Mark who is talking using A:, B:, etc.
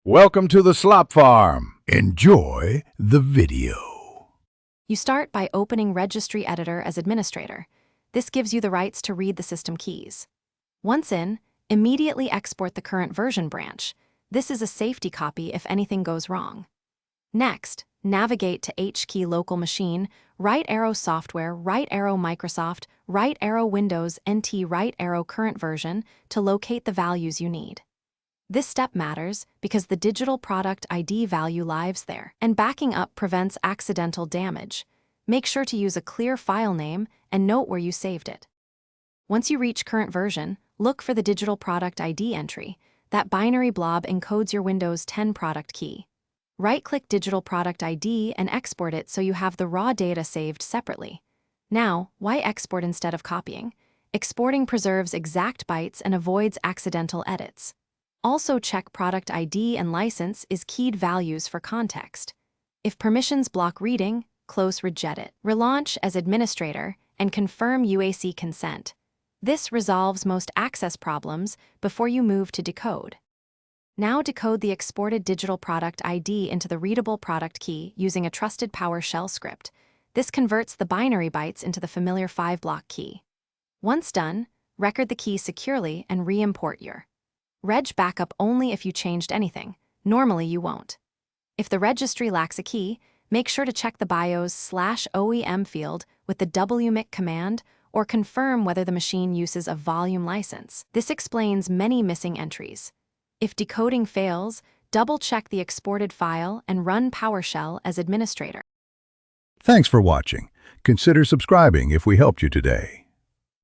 A: Welcome to the Slop Farm. Enjoy the video.
B: You start by opening Registry Editor as administrator. This gives you the rights to read the system keys. Once in, immediately export the current version branch. This is a safety copy if anything goes wrong. Next, navigate to HKey Local Machine, right arrow Software, right arrow Microsoft, right arrow Windows, NT right arrow Current Version to locate the values you need. This step matters because the digital product ID value lives there, and backing up prevents accidental damage. Make sure to use a clear file name and note where you saved it. Once you reach current version, look for the digital product ID entry. That binary blob encodes your Windows 10 product key. Right-click Digital Product ID and export it so you have the raw data saved separately. Now, why export instead of copying? Exporting preserves exact bytes and avoids accidental edits. Also check product ID and license is keyed values for context. If permissions block reading, close Regedit. Relaunch as administrator and confirm UAC consent. This resolves most access problems before you move to decode. Now decode the exported digital product ID into the readable product key using a trusted PowerShell script. This converts the binary bytes into the familiar 5-block key. Once done, record the key securely and re-import your reg backup only if you changed anything. Normally you won't. If the registry lacks a key, make sure to check the BIOS/OEM field with the wmic command or confirm whether the machine uses a volume license. This explains many missing entries. If decoding fails, double-check the exported file and run PowerShell as administrator.
A: Thanks for watching. Consider subscribing if we helped you today.